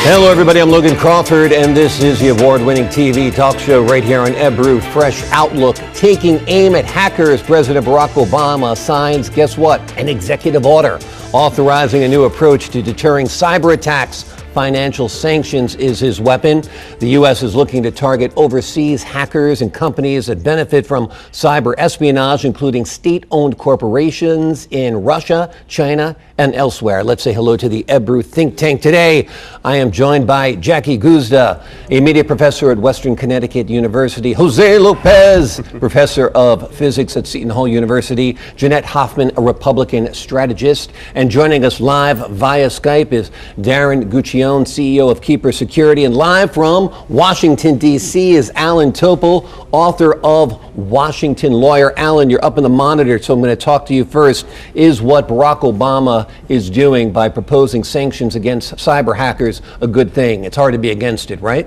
Hello, everybody. I'm Logan Crawford, and this is the award-winning TV talk show right here on Ebru Fresh Outlook. Taking aim at hackers, President Barack Obama signs, guess what? An executive order authorizing a new approach to deterring cyber attacks. Financial sanctions is his weapon. The U.S. is looking to target overseas hackers and companies that benefit from cyber espionage, including state-owned corporations in Russia, China, and elsewhere. Let's say hello to the Ebru think tank today. I am joined by Jackie Guzda, a media professor at Western Connecticut University, Jose Lopez, professor of physics at Seton Hall University, Jeanette Hoffman, a Republican strategist, and joining us live via Skype is Darren Guccione, CEO of Keeper Security, and live from Washington, D.C. is Allan Topal, author of Washington Lawyer. Allan, you're up in the monitor, so I'm going to talk to you first. Is what Barack Obama is doing by proposing sanctions against cyber hackers a good thing? It's hard to be against it, right?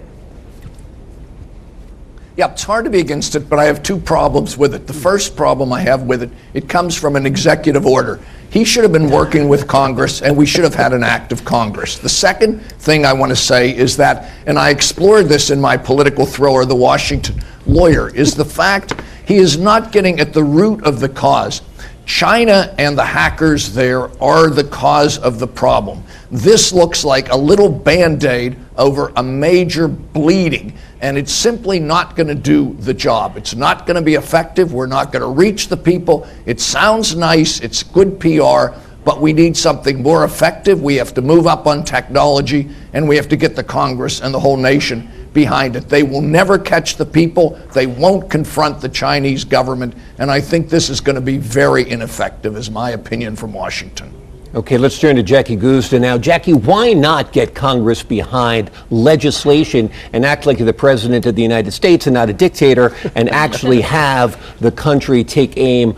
Yeah, it's hard to be against it, but I have two problems with it. The first problem I have with it, it comes from an executive order. He should have been working with Congress, and we should have had an act of Congress. The second thing I want to say is that, and I explored this in my political thriller, The Washington Lawyer, is the fact he is not getting at the root of the cause. China and the hackers there are the cause of the problem. This looks like a little Band-Aid over a major bleeding, and it's simply not going to do the job. It's not going to be effective. We're not going to reach the people. It sounds nice. It's good PR, but we need something more effective. We have to move up on technology, and we have to get the Congress and the whole nation behind it. They will never catch the people. They won't confront the Chinese government, and I think this is going to be very ineffective, is my opinion from Washington. Okay, let's turn to Jackie Guzda now. Jackie, why not get Congress behind legislation and act like you're the president of the United States and not a dictator, and actually have the country take aim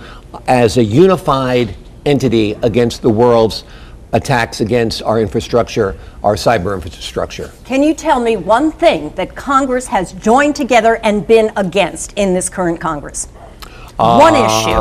as a unified entity against the world's attacks against our infrastructure, our cyber infrastructure? Can you tell me one thing that Congress has joined together and been against in this current Congress? One issue.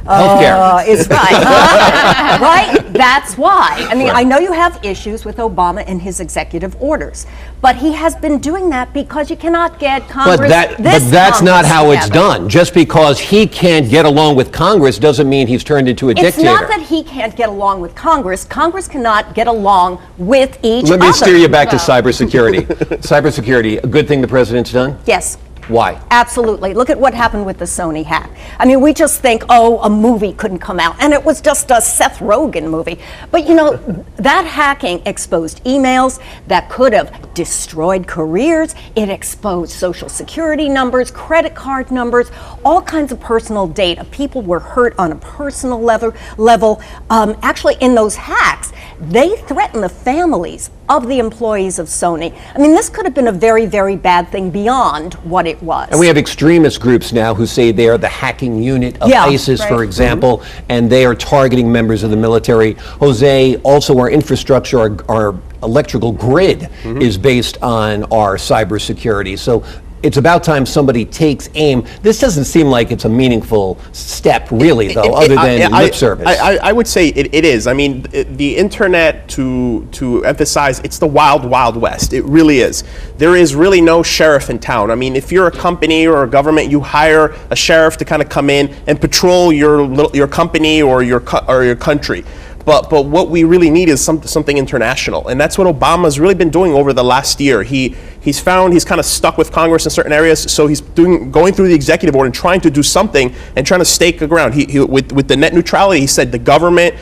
Healthcare. Is right. Right? That's why. I mean, I know you have issues with Obama and his executive orders, but he has been doing that because you cannot get Congress. But that's not how it's done. Just because he can't get along with Congress doesn't mean he's turned into a dictator. It's not that he can't get along with Congress. Congress cannot get along with each other. Let me steer you back to cybersecurity. Cybersecurity, a good thing the president's done? Yes. Why? Absolutely. Look at what happened with the Sony hack. I mean, we just think, oh, a movie couldn't come out, and it was just a Seth Rogen movie. But, you know, that hacking exposed emails that could have destroyed careers. It exposed social security numbers, credit card numbers, all kinds of personal data. People were hurt on a personal level. Actually, in those hacks, they threatened the families of the employees of Sony. I mean, this could have been a very, very bad thing beyond what it was. And we have extremist groups now who say they are the hacking unit of ISIS, right, for example, and they are targeting members of the military. Jose, also our infrastructure, our electrical grid is based on our cybersecurity. So it's about time somebody takes aim. This doesn't seem like it's a meaningful step, really, though, other than lip service. I would say it is. I mean, the internet, to emphasize, it's the wild, wild west. It really is. There is really no sheriff in town. I mean, if you're a company or a government, you hire a sheriff to kind of come in and patrol your company or your country. But what we really need is something international, and that's what Obama's really been doing over the last year. He's kind of stuck with Congress in certain areas, so he's going through the executive order and trying to do something and trying to stake the ground. With the net neutrality, he said the government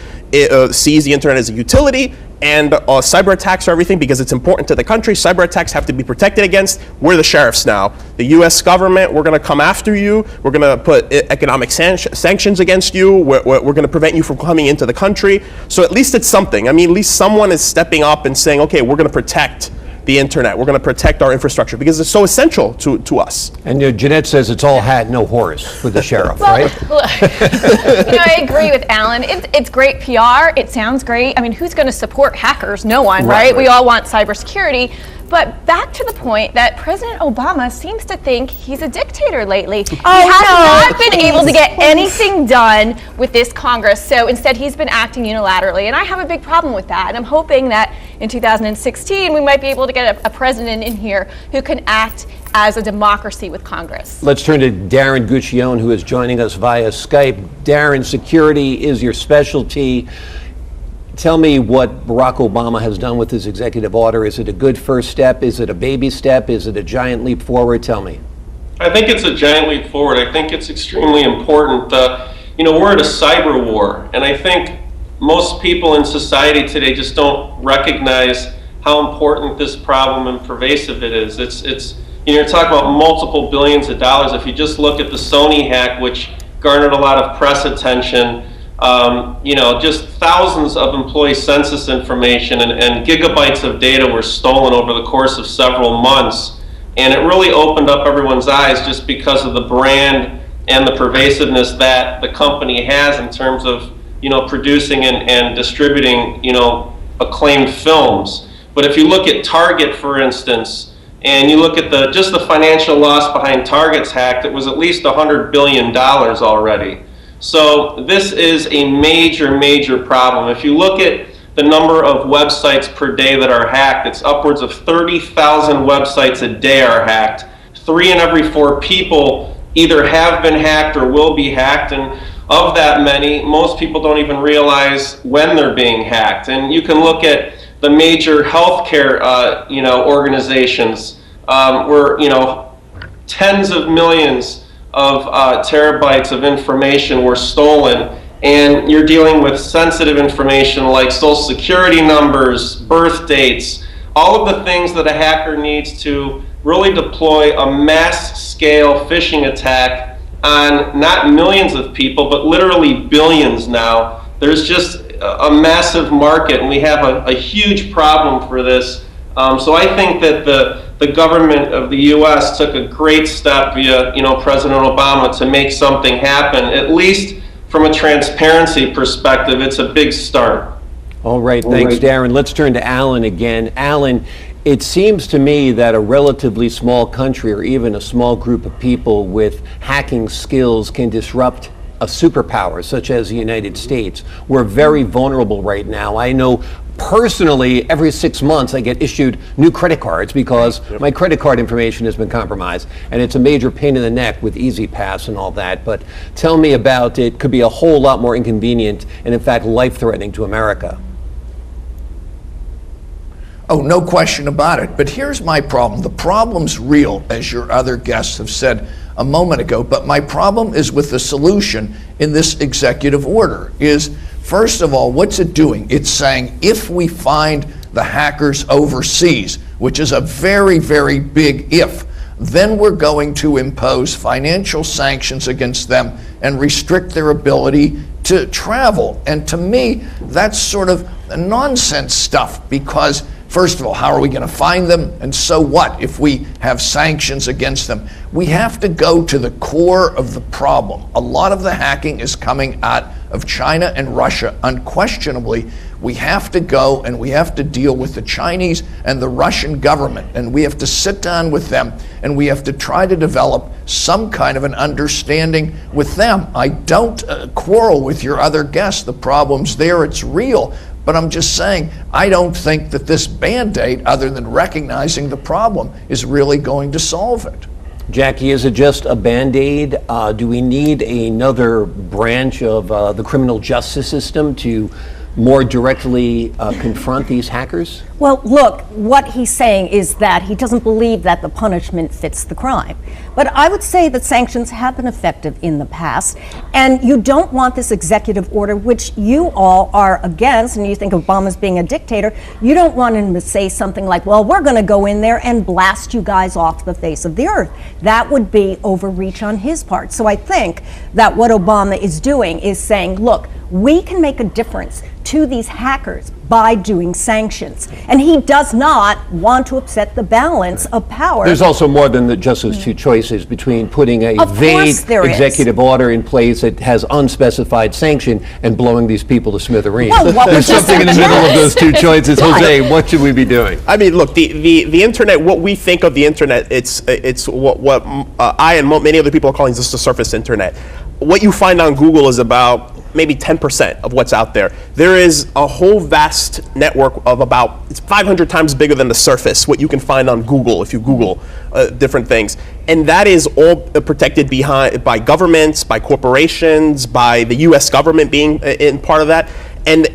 sees the internet as a utility, and cyber attacks are everything because it's important to the country. Cyber attacks have to be protected against. We're the sheriffs now. The U.S. government, we're going to come after you. We're going to put economic sanctions against you. We're going to prevent you from coming into the country. So at least it's something. I mean, at least someone is stepping up and saying, okay, we're going to protect the internet. We're going to protect our infrastructure because it's so essential to us. And Jeanette says it's all hat, no horse for the sheriff, well, right? Look, I agree with Allan. It's great PR. It sounds great. I mean, who's going to support hackers? No one, right? We all want cybersecurity. But back to the point that President Obama seems to think he's a dictator lately. He has not been able to get anything done with this Congress. So instead, he's been acting unilaterally. And I have a big problem with that. And I'm hoping that in 2016, we might be able to get a president in here who can act as a democracy with Congress. Let's turn to Darren Guccione, who is joining us via Skype. Darren, security is your specialty. Tell me what Barack Obama has done with his executive order. Is it a good first step? Is it a baby step? Is it a giant leap forward? Tell me. I think it's a giant leap forward. I think it's extremely important. We're at a cyber war, and I think most people in society today just don't recognize how important this problem and pervasive it is. It's you're talking about multiple billions of dollars. If you just look at the Sony hack, which garnered a lot of press attention, just thousands of employee census information and gigabytes of data were stolen over the course of several months. And it really opened up everyone's eyes just because of the brand and the pervasiveness that the company has in terms of, producing and distributing, acclaimed films. But if you look at Target, for instance, and you look at just the financial loss behind Target's hack, it was at least $100 billion already. So this is a major, major problem. If you look at the number of websites per day that are hacked, it's upwards of 30,000 websites a day are hacked. 3 in every 4 people either have been hacked or will be hacked, and of that many, most people don't even realize when they're being hacked. And you can look at the major healthcare, organizations where, tens of millions of terabytes of information were stolen, and you're dealing with sensitive information like social security numbers, birth dates, all of the things that a hacker needs to really deploy a mass-scale phishing attack on not millions of people, but literally billions now. There's just a massive market, and we have a huge problem for this. So I think that the government of the U.S. took a great step via, President Obama to make something happen. At least from a transparency perspective, it's a big start. All right, thanks, Darren. Let's turn to Allan again. Allan, it seems to me that a relatively small country or even a small group of people with hacking skills can disrupt a superpower such as the United States. We're very vulnerable right now. I know personally, every 6 months I get issued new credit cards because my credit card information has been compromised, and it's a major pain in the neck with Easy Pass and all that. But tell me about it. Could be a whole lot more inconvenient and in fact life-threatening to America. Oh, no question about it. But here's my problem. The problem's real, as your other guests have said a moment ago, but my problem is with the solution in this executive order is, first of all, what's it doing? It's saying if we find the hackers overseas, which is a very, very big if, then we're going to impose financial sanctions against them and restrict their ability to travel. And to me, that's sort of nonsense stuff because, first of all, how are we going to find them? And so what if we have sanctions against them? We have to go to the core of the problem. A lot of the hacking is coming out of China and Russia. Unquestionably, we have to go and we have to deal with the Chinese and the Russian government, and we have to sit down with them and we have to try to develop some kind of an understanding with them. I don't quarrel with your other guests. The problem's there, it's real. But I'm just saying, I don't think that this Band-Aid, other than recognizing the problem, is really going to solve it. Jackie, is it just a Band-Aid? Do we need another branch of the criminal justice system to more directly confront these hackers? Well, look, what he's saying is that he doesn't believe that the punishment fits the crime. But I would say that sanctions have been effective in the past, and you don't want this executive order, which you all are against, and you think Obama's being a dictator. You don't want him to say something like, well, we're going to go in there and blast you guys off the face of the earth. That would be overreach on his part. So I think that what Obama is doing is saying, look, we can make a difference to these hackers by doing sanctions. And he does not want to upset the balance of power. There's also more than just those two choices between putting a vague executive order in place that has unspecified sanction and blowing these people to smithereens. Well, there's something in the middle of those two choices. Jose, what should we be doing? I mean, look, the internet, what we think of the internet, it's what I and many other people are calling just the surface internet. What you find on Google is about maybe 10% of what's out there. There is a whole vast network of it's 500 times bigger than the surface, what you can find on Google if you Google different things. And that is all protected by governments, by corporations, by the US government being in part of that. And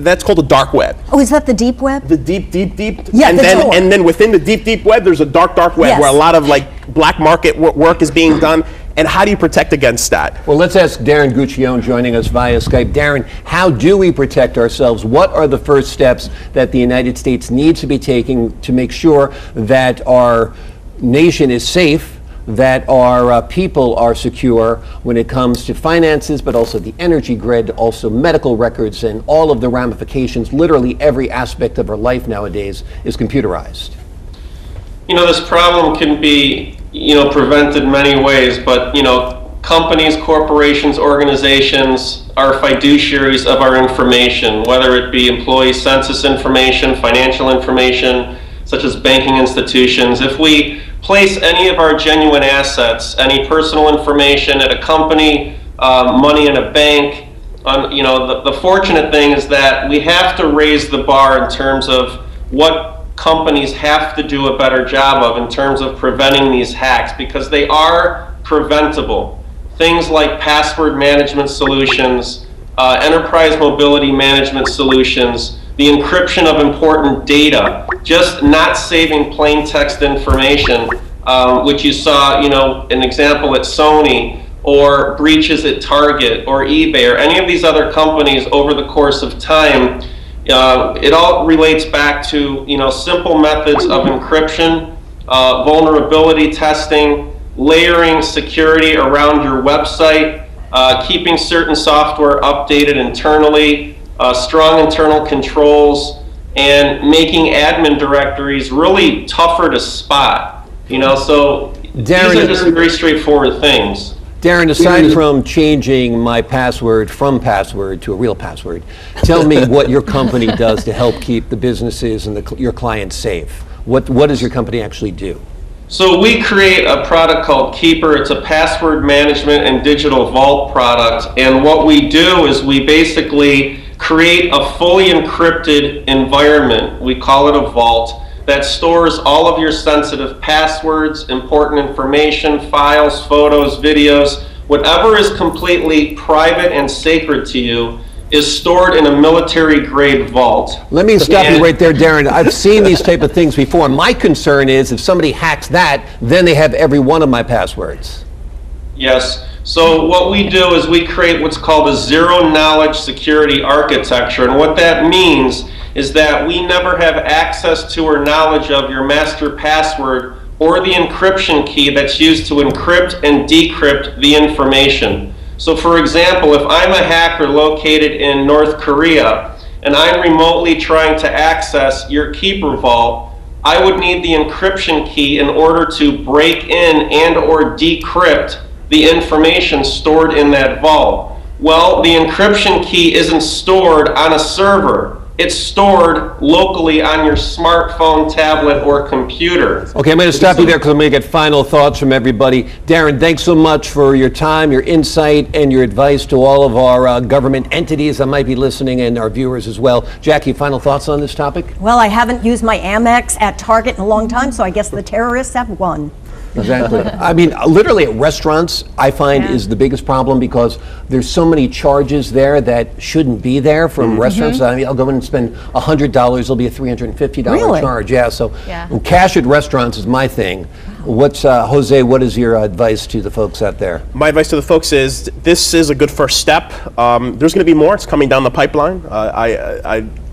that's called the dark web. Oh, is that the deep web? The deep. Yeah, and then within the deep web, there's a dark web where a lot of black market work is being done. And how do you protect against that? Well, let's ask Darren Guccione joining us via Skype. Darren, how do we protect ourselves? What are the first steps that the United States needs to be taking to make sure that our nation is safe, that our people are secure when it comes to finances, but also the energy grid, also medical records, and all of the ramifications? Literally every aspect of our life nowadays is computerized. This problem can be prevented many ways, but companies, corporations, organizations are fiduciaries of our information, whether it be employee census information, financial information, such as banking institutions. If we place any of our genuine assets, any personal information at a company, money in a bank, the fortunate thing is that we have to raise the bar in terms of what companies have to do a better job of in terms of preventing these hacks, because they are preventable. Things like password management solutions, enterprise mobility management solutions, the encryption of important data, just not saving plain text information, which you saw, an example at Sony, or breaches at Target or eBay or any of these other companies over the course of time. It all relates back to simple methods of encryption, vulnerability testing, layering security around your website, keeping certain software updated internally, strong internal controls, and making admin directories really tougher to spot. So Darren, these are just very straightforward things. Darren, aside from changing my password from password to a real password, tell me what your company does to help keep the businesses and your clients safe. What does your company actually do? So we create a product called Keeper. It's a password management and digital vault product. And what we do is we basically create a fully encrypted environment. We call it a vault that stores all of your sensitive passwords, important information, files, photos, videos, whatever is completely private and sacred to you is stored in a military-grade vault. Let me stop you right there, Darren. I've seen these type of things before. My concern is if somebody hacks that, then they have every one of my passwords. Yes. So what we do is we create what's called a zero-knowledge security architecture. And what that means is that we never have access to or knowledge of your master password or the encryption key that's used to encrypt and decrypt the information. So for example, if I'm a hacker located in North Korea and I'm remotely trying to access your Keeper vault, I would need the encryption key in order to break in and or decrypt the information stored in that vault. Well, the encryption key isn't stored on a server. It's stored locally on your smartphone, tablet, or computer. Okay, I'm going to stop you there because I'm going to get final thoughts from everybody. Darren, thanks so much for your time, your insight, and your advice to all of our government entities that might be listening and our viewers as well. Jackie, final thoughts on this topic? Well, I haven't used my Amex at Target in a long time, so I guess the terrorists have won. Exactly. I mean, literally at restaurants, I find is the biggest problem because there's so many charges there that shouldn't be there from restaurants. I mean, I'll go in and spend $100, it'll be a $350 charge. Yeah, so cash at restaurants is my thing. What's Jose, what is your advice to the folks out there? My advice to the folks is this is a good first step. There's going to be more. It's coming down the pipeline.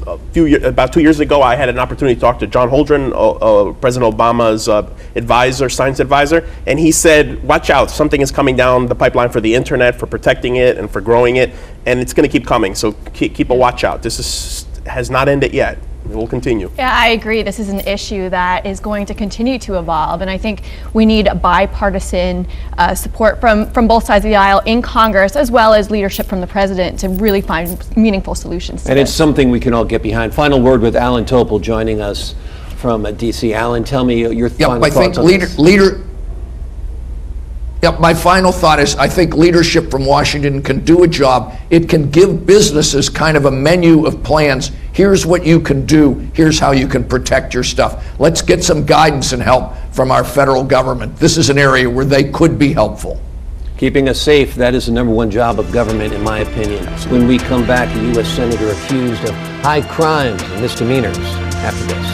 About 2 years ago, I had an opportunity to talk to John Holdren, President Obama's science advisor, and he said, watch out, something is coming down the pipeline for the internet, for protecting it and for growing it, and it's going to keep coming, so keep a watch out. This has not ended yet. It will continue. Yeah, I agree. This is an issue that is going to continue to evolve, and I think we need bipartisan support from both sides of the aisle in Congress, as well as leadership from the president to really find meaningful solutions to And this. it's something we can all get behind. Final word with Allan Topal joining us from D.C. Allan, tell me your final thoughts on this. My final thought is I think leadership from Washington can do a job. It can give businesses kind of a menu of plans. Here's what you can do. Here's how you can protect your stuff. Let's get some guidance and help from our federal government. This is an area where they could be helpful. Keeping us safe, that is the #1 job of government, in my opinion. When we come back, a U.S. Senator accused of high crimes and misdemeanors after this.